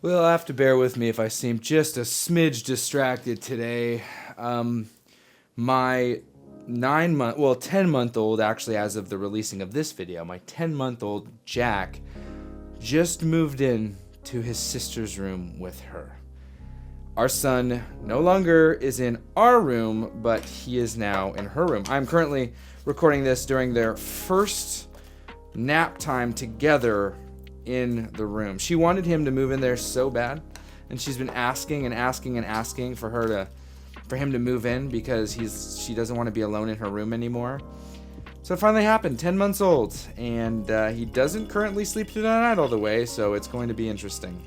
Well, I'll have to bear with me if I seem just a smidge distracted today. My 10-month-old, actually, as of the releasing of this video, my 10-month-old Jack just moved in to his sister's room with her. Our son no longer is in our room, but he is now in her room. I'm currently recording this during their first nap time together in the room. She wanted him to move in there so bad, and she's been asking and asking and asking for him to move in because she doesn't want to be alone in her room anymore. So it finally happened, 10 months old, and he doesn't currently sleep through the night all the way, so it's going to be interesting.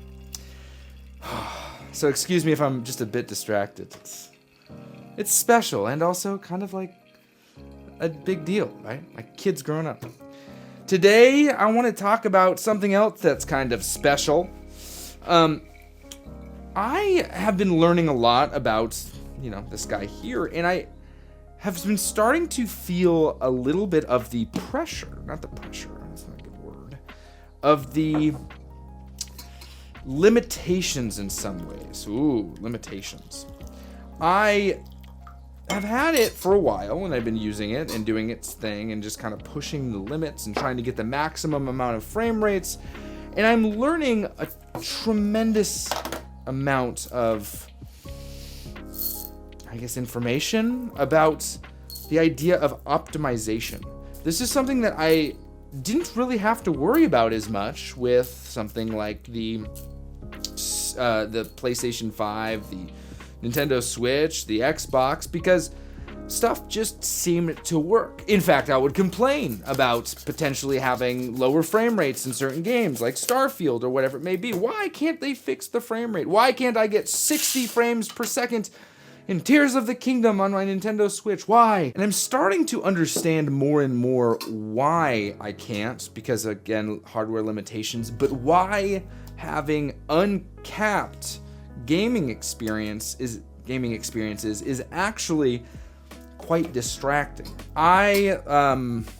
So excuse me if I'm just a bit distracted. It's special and also kind of like a big deal, right? My kid's growing up. Today, I want to talk about something else that's kind of special. I have been learning a lot about, this guy here, and I have been starting to feel a little bit of the pressure, not the pressure, that's not a good word, of the limitations in some ways. Ooh, limitations. I have had it for a while, and I've been using it and doing its thing and just kind of pushing the limits and trying to get the maximum amount of frame rates. And I'm learning a tremendous amount of, information about the idea of optimization. This is something that I didn't really have to worry about as much with something like the PlayStation 5, the Nintendo Switch, the Xbox, because stuff just seemed to work. In fact, I would complain about potentially having lower frame rates in certain games, like Starfield or whatever it may be. Why can't they fix the frame rate? Why can't I get 60 frames per second in Tears of the Kingdom on my Nintendo Switch? Why? And I'm starting to understand more and more why I can't, because again, hardware limitations, but why having uncapped gaming experiences is actually quite distracting.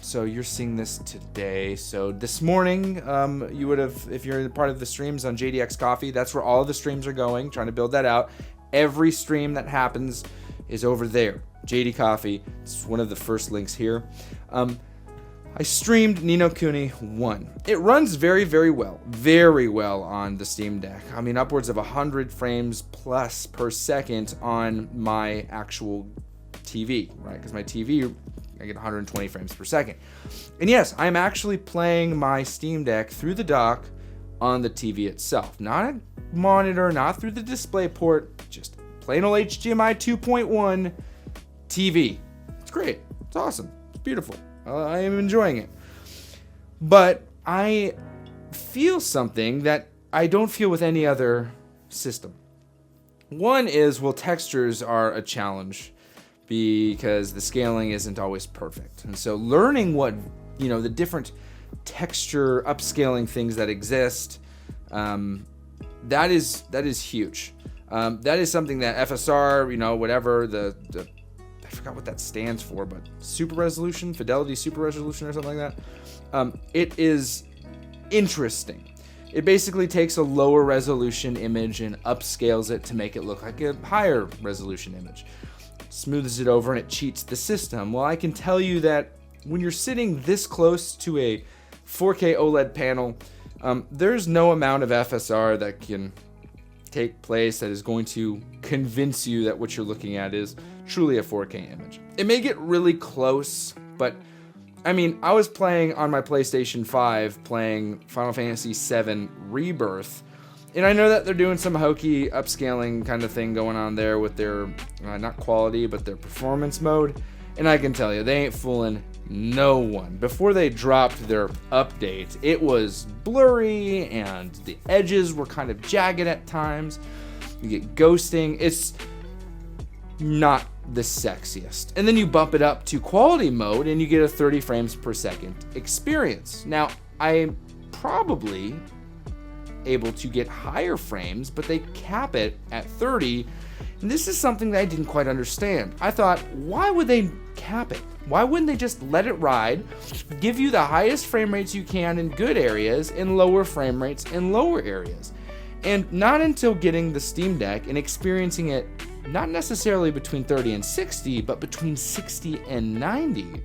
So you're seeing this today. So this morning, you would have, if you're part of the streams on JDX Coffee, that's where all of the streams are going, trying to build that out. Every stream that happens is over there. JD Coffee, it's one of the first links here. I streamed Ni no Kuni 1. It runs very, very well on the Steam Deck. I mean, upwards of 100 frames plus per second on my actual TV, right? Because my TV, I get 120 frames per second. And yes, I'm actually playing my Steam Deck through the dock on the TV itself. Not a monitor, not through the display port, just plain old HDMI 2.1 TV. It's great. It's awesome. It's beautiful. I am enjoying it. But I feel something that I don't feel with any other system. One is, textures are a challenge because the scaling isn't always perfect. And so learning what, the different texture upscaling things that exist, that is huge. That is something that FSR, whatever, I forgot what that stands for, but fidelity super resolution or something like that. It is interesting. It basically takes a lower resolution image and upscales it to make it look like a higher resolution image. Smooths it over and it cheats the system. Well, I can tell you that when you're sitting this close to a 4K OLED panel, there's no amount of FSR that can take place that is going to convince you that what you're looking at is truly a 4K image. It may get really close, but I was playing on my PlayStation 5, playing Final Fantasy VII Rebirth, and I know that they're doing some hokey upscaling kind of thing going on there with their, not quality, but their performance mode, and I can tell you, they ain't fooling no one. Before they dropped their update, it was blurry, and the edges were kind of jagged at times. You get ghosting. It's not the sexiest. And then you bump it up to quality mode and you get a 30 frames per second experience. Now, I'm probably able to get higher frames, but they cap it at 30. And this is something that I didn't quite understand. I thought, why would they cap it? Why wouldn't they just let it ride, give you the highest frame rates you can in good areas and lower frame rates in lower areas? And not until getting the Steam Deck and experiencing it not necessarily between 30 and 60, but between 60 and 90,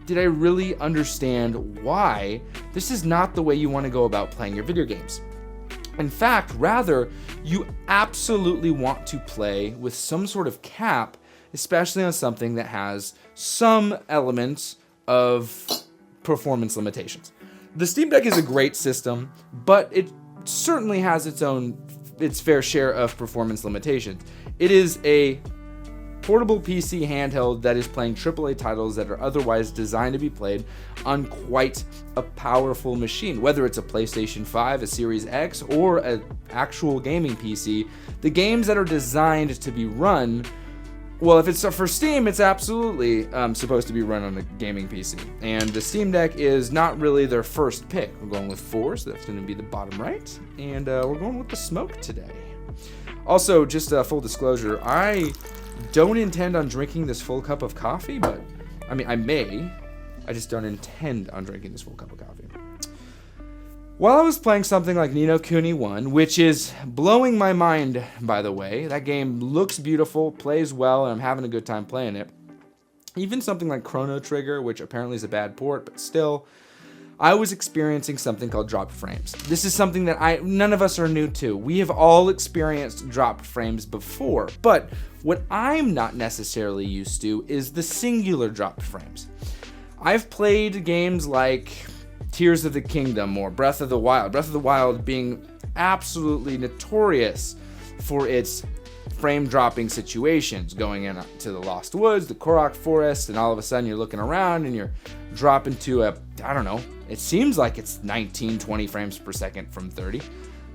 did I really understand why this is not the way you want to go about playing your video games. In fact, rather, you absolutely want to play with some sort of cap, especially on something that has some elements of performance limitations. The Steam Deck is a great system, but it certainly has its fair share of performance limitations. It is a portable PC handheld that is playing AAA titles that are otherwise designed to be played on quite a powerful machine. Whether it's a PlayStation 5, a Series X, or an actual gaming PC, the games that are designed to be run, well, if it's for Steam, it's absolutely supposed to be run on a gaming PC. And the Steam Deck is not really their first pick. We're going with 4, so that's going to be the bottom right. And we're going with the smoke today. Also, just full disclosure, I don't intend on drinking this full cup of coffee, but I mean, I may. I just don't intend on drinking this full cup of coffee. While I was playing something like Ni no Kuni 1, which is blowing my mind, by the way, that game looks beautiful, plays well, and I'm having a good time playing it. Even something like Chrono Trigger, which apparently is a bad port, but still, I was experiencing something called dropped frames. This is something that none of us are new to. We have all experienced dropped frames before, but what I'm not necessarily used to is the singular dropped frames. I've played games like Tears of the Kingdom or Breath of the Wild. Breath of the Wild being absolutely notorious for its frame dropping situations, going into the Lost Woods, the Korok Forest, and all of a sudden you're looking around and you're dropping to I don't know, it seems like it's 19, 20 frames per second from 30.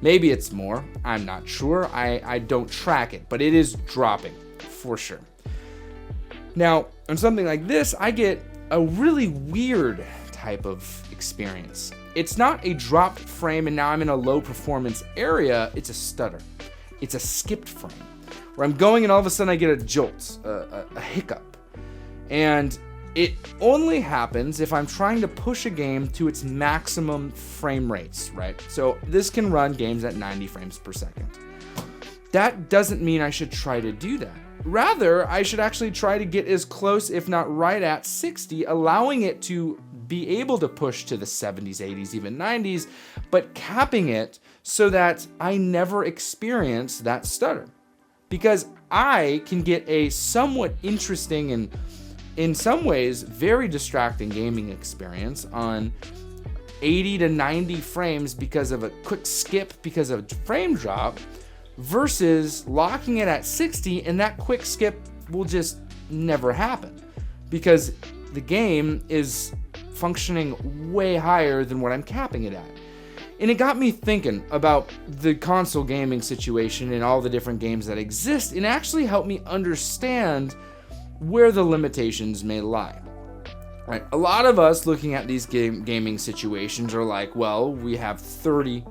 Maybe it's more, I'm not sure. I don't track it, but it is dropping for sure. Now, on something like this, I get a really weird type of experience. It's not a dropped frame and now I'm in a low performance area, it's a stutter. It's a skipped frame where I'm going and all of a sudden I get a jolt, a hiccup. And it only happens if I'm trying to push a game to its maximum frame rates, right? So this can run games at 90 frames per second. That doesn't mean I should try to do that. Rather, I should actually try to get as close, if not right at 60, allowing it to be able to push to the 70s, 80s, even 90s, but capping it so that I never experience that stutter. Because I can get a somewhat interesting and in some ways very distracting gaming experience on 80 to 90 frames because of a quick skip because of a frame drop versus locking it at 60 and that quick skip will just never happen because the game is functioning way higher than what I'm capping it at. And it got me thinking about the console gaming situation and all the different games that exist, and actually helped me understand where the limitations may lie. Right? A lot of us looking at these gaming situations are like, well, we have 30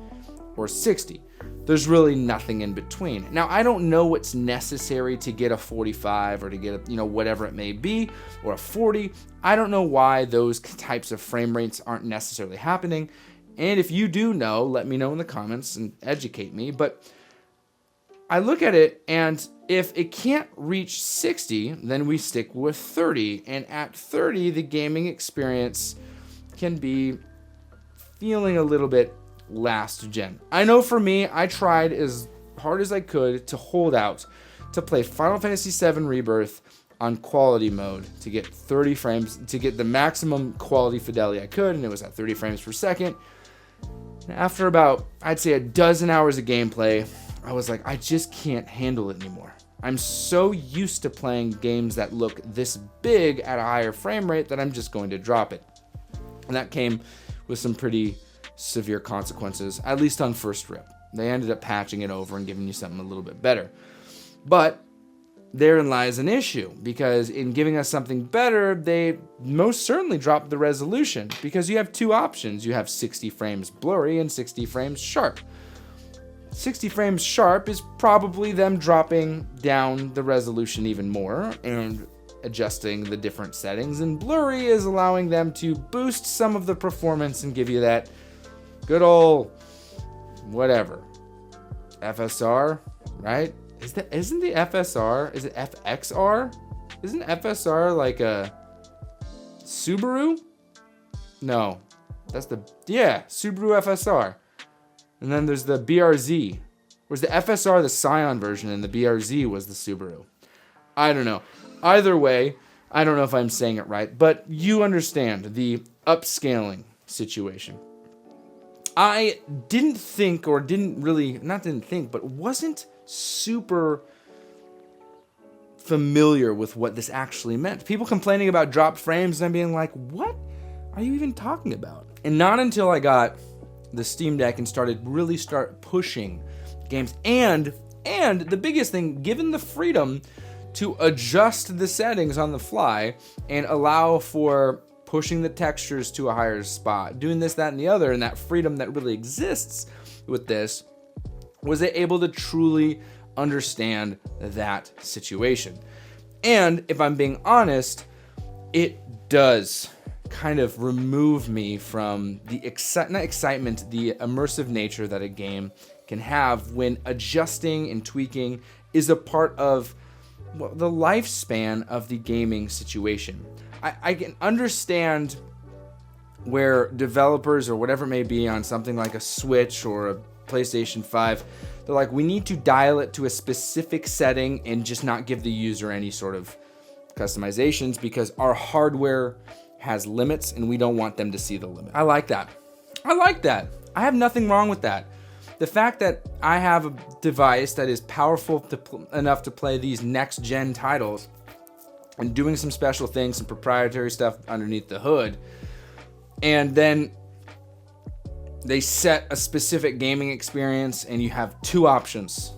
or 60. There's really nothing in between. Now, I don't know what's necessary to get a 45 or to get a, whatever it may be, or a 40. I don't know why those types of frame rates aren't necessarily happening. And if you do know, let me know in the comments and educate me. But I look at it, and if it can't reach 60, then we stick with 30. And at 30, the gaming experience can be feeling a little bit last gen. I know for me, I tried as hard as I could to hold out to play Final Fantasy VII Rebirth on quality mode to get 30 frames, to get the maximum quality fidelity I could, and it was at 30 frames per second. After about, I'd say, a dozen hours of gameplay, I was like, I just can't handle it anymore. I'm so used to playing games that look this big at a higher frame rate that I'm just going to drop it. And that came with some pretty severe consequences, at least on first rip. They ended up patching it over and giving you something a little bit better. But therein lies an issue, because in giving us something better, they most certainly dropped the resolution, because you have two options. You have 60 frames blurry and 60 frames sharp. 60 frames sharp is probably them dropping down the resolution even more and adjusting the different settings, and blurry is allowing them to boost some of the performance and give you that good old whatever. FSR, right? Isn't the FSR, is it FXR? Isn't FSR like a Subaru? No, that's Subaru FSR. And then there's the BRZ. Was the FSR the Scion version and the BRZ was the Subaru? I don't know. Either way, I don't know if I'm saying it right, but you understand the upscaling situation. I didn't think, or wasn't super familiar with what this actually meant. People complaining about dropped frames and I'm being like, what are you even talking about? And not until I got the Steam Deck and start pushing games, and the biggest thing, given the freedom to adjust the settings on the fly and allow for pushing the textures to a higher spot, doing this, that, and the other, and that freedom that really exists with this, was it able to truly understand that situation. And if I'm being honest, it does kind of remove me from the the immersive nature that a game can have when adjusting and tweaking is a part of the lifespan of the gaming situation. I can understand where developers or whatever it may be on something like a Switch or a PlayStation 5, they're like, we need to dial it to a specific setting and just not give the user any sort of customizations because our hardware has limits and we don't want them to see the limit. I like that. I have nothing wrong with that. The fact that I have a device that is powerful enough to play these next-gen titles and doing some special things, some proprietary stuff underneath the hood, and then they set a specific gaming experience and you have two options.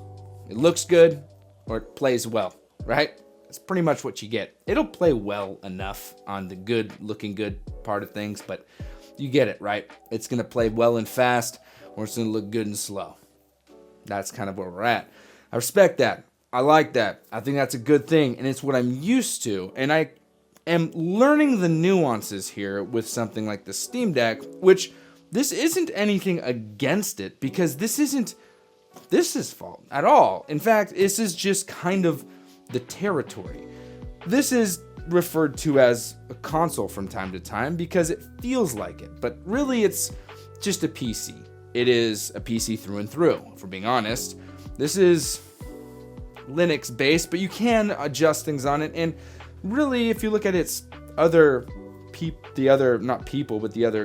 It looks good or it plays well, right? That's pretty much what you get. It'll play well enough on the looking good part of things, but you get it, right? It's going to play well and fast, or it's going to look good and slow. That's kind of where we're at. I respect that. I like that. I think that's a good thing, and it's what I'm used to. And I am learning the nuances here with something like the Steam Deck, which this isn't anything against it, because this isn't this' fault at all. In fact, this is just kind of the territory. This is referred to as a console from time to time because it feels like it, but really it's just a PC. It is a PC through and through, if we're being honest. This is Linux based, but you can adjust things on it, and really if you look at its other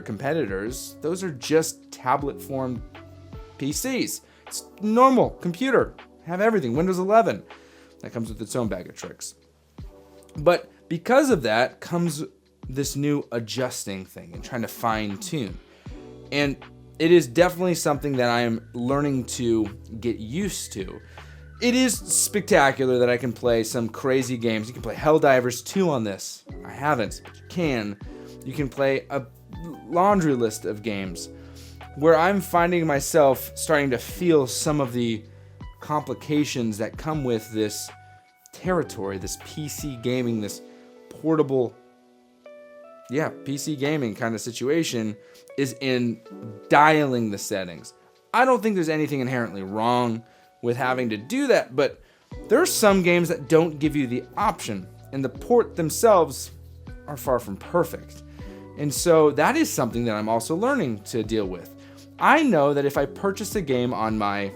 competitors, those are just tablet formed PCs. It's normal computer, have everything, Windows 11. That comes with its own bag of tricks. But because of that comes this new adjusting thing and trying to fine tune. And it is definitely something that I am learning to get used to. It is spectacular that I can play some crazy games. You can play Helldivers 2 on this. I haven't, but you can. You can play a laundry list of games where I'm finding myself starting to feel some of the complications that come with this territory, this PC gaming, this portable, PC gaming kind of situation, is in dialing the settings. I don't think there's anything inherently wrong with having to do that, but there are some games that don't give you the option, and the port themselves are far from perfect. And so that is something that I'm also learning to deal with. I know that if I purchase a game on my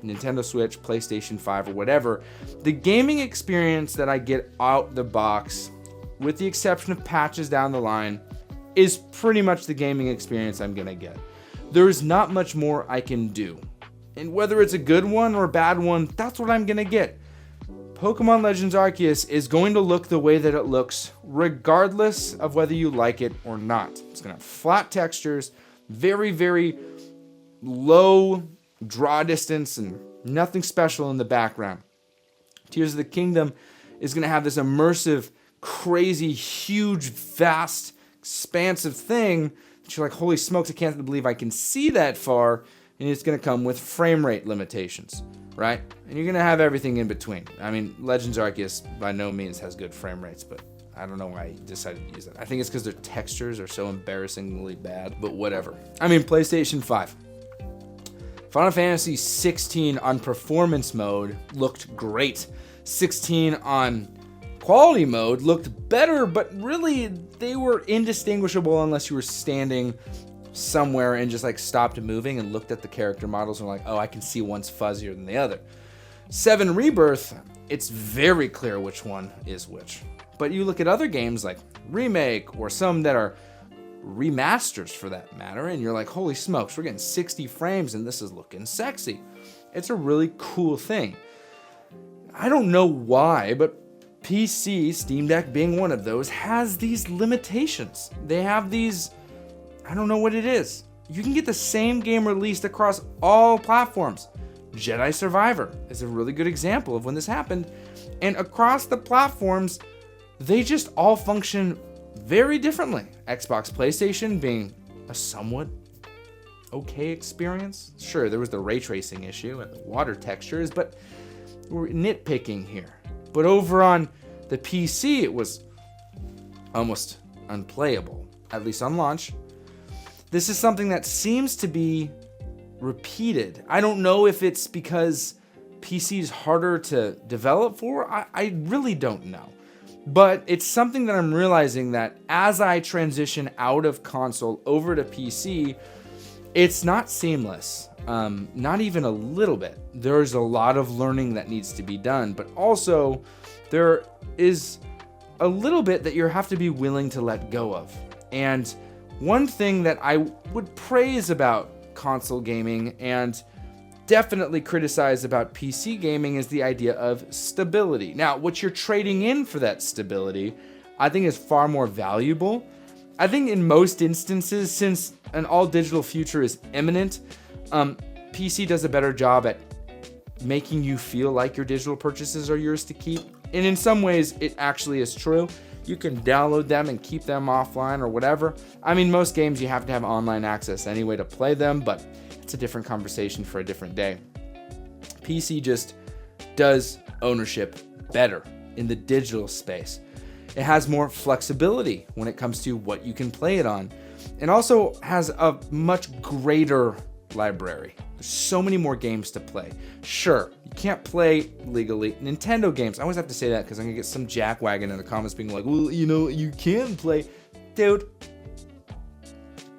Nintendo Switch, PlayStation 5, or whatever, the gaming experience that I get out the box, with the exception of patches down the line, is pretty much the gaming experience I'm gonna get. There's not much more I can do. And whether it's a good one or a bad one, that's what I'm gonna get. Pokemon Legends Arceus is going to look the way that it looks, regardless of whether you like it or not. It's gonna have flat textures, very, very low draw distance, and nothing special in the background. Tears of the Kingdom is going to have this immersive, crazy, huge, vast, expansive thing that you're like, holy smokes, I can't believe I can see that far, and it's going to come with frame rate limitations, right? And you're going to have everything in between. I mean, Legends Arceus by no means has good frame rates, but I don't know why I decided to use that. I think it's because their textures are so embarrassingly bad, but whatever. I mean, PlayStation 5. Final Fantasy 16 on performance mode looked great. 16 on quality mode looked better, but really they were indistinguishable unless you were standing somewhere and just like stopped moving and looked at the character models and were like, oh, I can see one's fuzzier than the other. 7 Rebirth, it's very clear which one is which. But you look at other games like Remake or some that are remasters for that matter, and you're like, holy smokes, we're getting 60 frames and this is looking sexy. It's a really cool thing. I don't know why, but PC, Steam Deck being one of those, has these limitations. They have these, I don't know what it is. You can get the same game released across all platforms. Jedi Survivor is a really good example of when this happened. And across the platforms, they just all function very differently. Xbox, PlayStation being a somewhat okay experience. Sure, there was the ray tracing issue and the water textures, but we're nitpicking here. But over on the PC, it was almost unplayable, at least on launch. This is something that seems to be repeated. I don't know if it's because PC is harder to develop for. I really don't know. But it's something that I'm realizing that as I transition out of console over to PC, it's not seamless. Not even a little bit. There's a lot of learning that needs to be done, but also there is a little bit that you have to be willing to let go of. And one thing that I would praise about console gaming and definitely criticize about PC gaming is the idea of stability. Now, what you're trading in for that stability, I think is far more valuable. I think in most instances, since an all-digital future is imminent, PC does a better job at making you feel like your digital purchases are yours to keep. And in some ways, it actually is true. You can download them and keep them offline or whatever. I mean, most games you have to have online access anyway to play them, but it's a different conversation for a different day. PC just does ownership better in the digital space. It has more flexibility when it comes to what you can play it on, and also has a much greater library. There's so many more games to play. Sure, you can't play legally Nintendo games. I always have to say that because I'm gonna get some jackwagon in the comments being like, well, you know, you can play. Dude,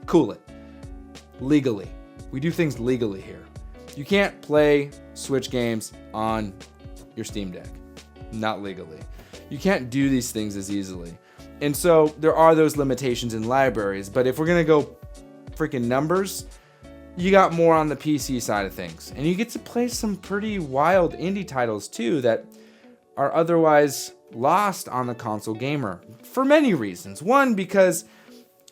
cool it. Legally. We do things legally here. You can't play Switch games on your Steam Deck. Not legally. You can't do these things as easily. And so there are those limitations in libraries, but if we're gonna go freaking numbers, you got more on the PC side of things. And you get to play some pretty wild indie titles too that are otherwise lost on the console gamer for many reasons. One, because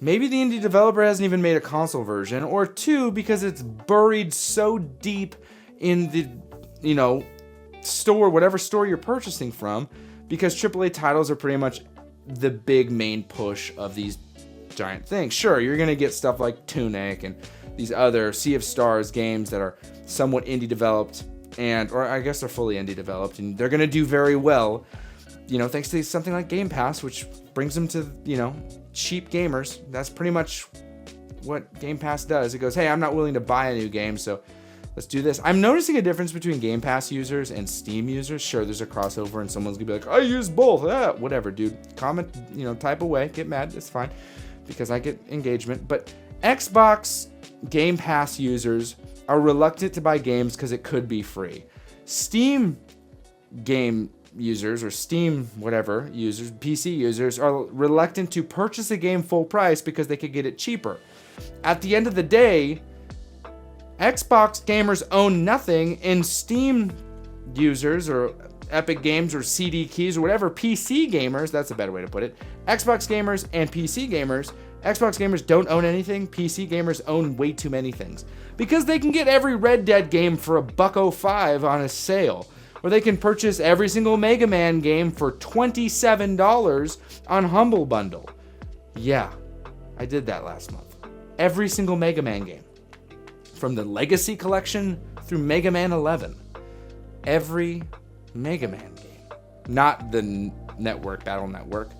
maybe the indie developer hasn't even made a console version, or 2, because it's buried so deep in the, store, whatever store you're purchasing from, because AAA titles are pretty much the big main push of these giant things. Sure, you're going to get stuff like Tunic and these other Sea of Stars games that are somewhat indie developed, or I guess they're fully indie developed, and they're going to do very well, thanks to something like Game Pass, which brings them to, cheap gamers. That's pretty much what Game Pass does. It goes, hey, I'm not willing to buy a new game, so let's do this. I'm noticing a difference between Game Pass users and Steam users. Sure, there's a crossover and someone's gonna be like, I use both. Whatever, dude. Comment, type away, get mad, it's fine, because I get engagement. But Xbox Game Pass users are reluctant to buy games because it could be free. Steam game users or Steam whatever users, PC users, are reluctant to purchase a game full price because they could get it cheaper. At the end of the day, Xbox gamers own nothing, and Steam users or Epic Games or CD Keys or whatever, PC gamers, that's a better way to put it, Xbox gamers and PC gamers, Xbox gamers don't own anything, PC gamers own way too many things. Because they can get every Red Dead game for $1.05 on a sale. Or they can purchase every single Mega Man game for $27 on Humble Bundle. Yeah, I did that last month. Every single Mega Man game. From the Legacy Collection through Mega Man 11. Every Mega Man game. Not the Battle Network.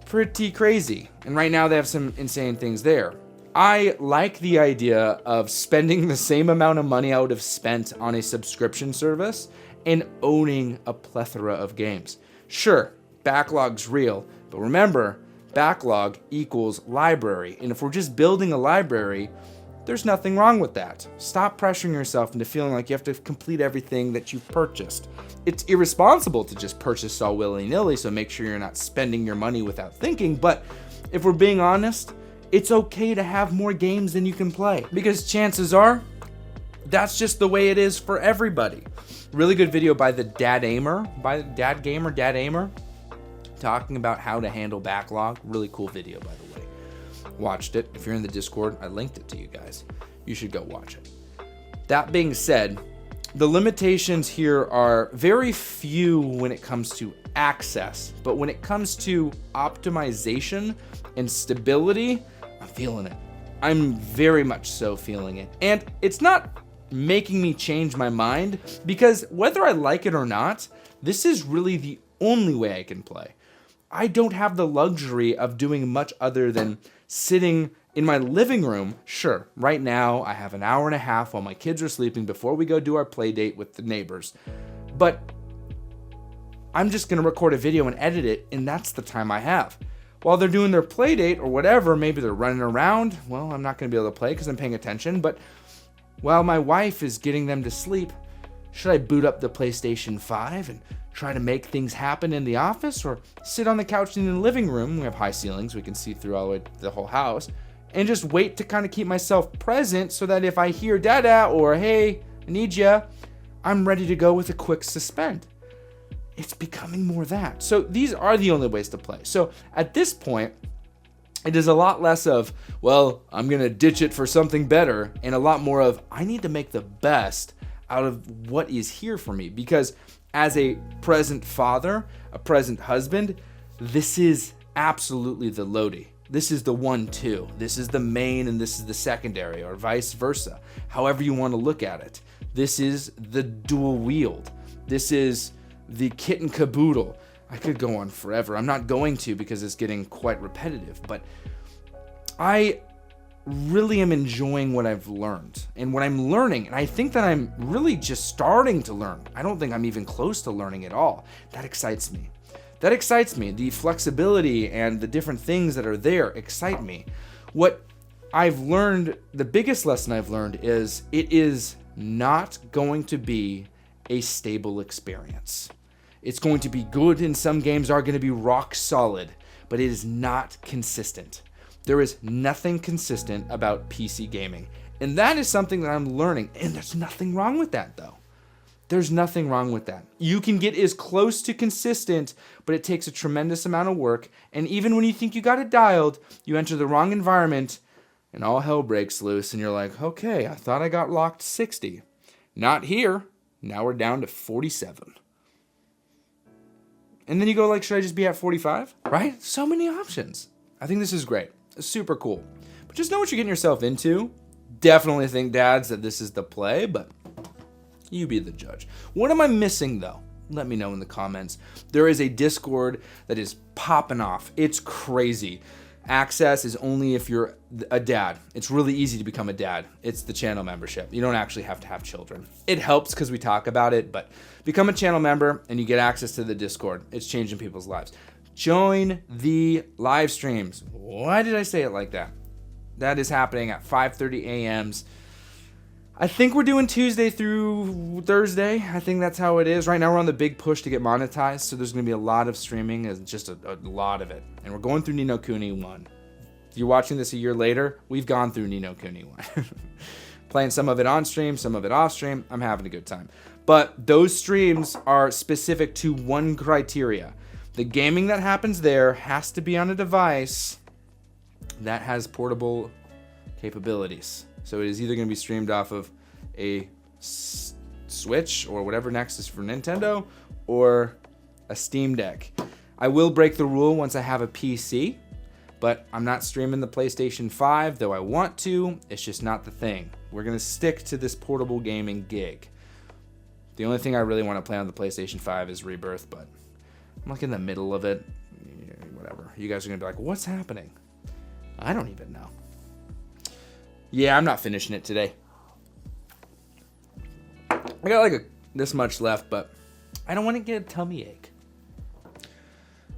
Pretty crazy. And right now they have some insane things there. I like the idea of spending the same amount of money I would have spent on a subscription service and owning a plethora of games. Sure, backlog's real, but remember, backlog equals library. And if we're just building a library, there's nothing wrong with that. Stop pressuring yourself into feeling like you have to complete everything that you've purchased. It's irresponsible to just purchase all willy-nilly, so make sure you're not spending your money without thinking. But if we're being honest, it's okay to have more games than you can play, because chances are that's just the way it is for everybody. Really good video by the Dad Aimer, talking about how to handle backlog. Really cool video, by the way. Watched it. If you're in the Discord, I linked it to you guys. You should go watch it. That being said, the limitations here are very few when it comes to access, but when it comes to optimization and stability, I'm feeling it. I'm very much so feeling it. And it's not making me change my mind, because whether I like it or not, this is really the only way I can play. I don't have the luxury of doing much other than sitting in my living room. Sure, right now I have an hour and a half while my kids are sleeping before we go do our play date with the neighbors. But I'm just gonna record a video and edit it, and that's the time I have. While they're doing their play date or whatever, maybe they're running around, well, I'm not gonna be able to play because I'm paying attention, but while my wife is getting them to sleep, should I boot up the PlayStation 5 and try to make things happen in the office, or sit on the couch in the living room? We have high ceilings, we can see through all the whole house, and just wait to kind of keep myself present so that if I hear dada or hey, I need ya, I'm ready to go with a quick suspend. It's becoming more that. So these are the only ways to play. So at this point, it is a lot less of, well, I'm going to ditch it for something better, and a lot more of, I need to make the best out of what is here for me. Because as a present father, a present husband, this is absolutely the Lodi. This is the 1-2. This is the main and this is the secondary, or vice versa. However you want to look at it. This is the dual wield. This is the kit and caboodle. I could go on forever. I'm not going to, because it's getting quite repetitive, but I really am enjoying what I've learned and what I'm learning. And I think that I'm really just starting to learn. I don't think I'm even close to learning at all. That excites me. That excites me. The flexibility and the different things that are there excite me. What I've learned, the biggest lesson I've learned is it is not going to be a stable experience. It's going to be good, and some games are going to be rock solid, but it is not consistent. There is nothing consistent about PC gaming, and that is something that I'm learning, and there's nothing wrong with that, though. There's nothing wrong with that. You can get as close to consistent, but it takes a tremendous amount of work, and even when you think you got it dialed, you enter the wrong environment, and all hell breaks loose, and you're like, okay, I thought I got locked 60. Not here. Now we're down to 47. And then you go like, should I just be at 45? Right? So many options. I think this is great. It's super cool. But just know what you're getting yourself into. Definitely think, dads, that this is the play, but you be the judge. What am I missing, though? Let me know in the comments. There is a Discord that is popping off. It's crazy. Access is only if you're a dad. It's really easy to become a dad. It's the channel membership. You don't actually have to have children. It helps because we talk about it, but become a channel member and you get access to the Discord. It's changing people's lives. Join the live streams. Why did I say it like that? That is happening at 5:30 a.m.s. I think we're doing Tuesday through Thursday. I think that's how it is. Right now we're on the big push to get monetized, so there's going to be a lot of streaming, and just a lot of it. And we're going through Ni no Kuni 1. If you're watching this a year later, we've gone through Ni no Kuni 1. Playing some of it on stream, some of it off stream. I'm having a good time. But those streams are specific to one criteria. The gaming that happens there has to be on a device that has portable capabilities. So it is either going to be streamed off of a Switch or whatever next is for Nintendo, or a Steam Deck. I will break the rule once I have a PC, but I'm not streaming the PlayStation 5, though I want to. It's just not the thing. We're going to stick to this portable gaming gig. The only thing I really want to play on the PlayStation 5 is Rebirth, but I'm like in the middle of it. Whatever. You guys are going to be like, what's happening? I don't even know. Yeah, I'm not finishing it today. I got like this much left, but I don't want to get a tummy ache.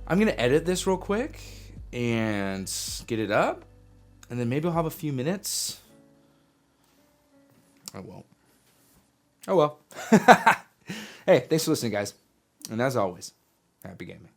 I'm going to edit this real quick and get it up. And then maybe I'll have a few minutes. I won't. Oh well. Hey, thanks for listening, guys. And as always, happy gaming.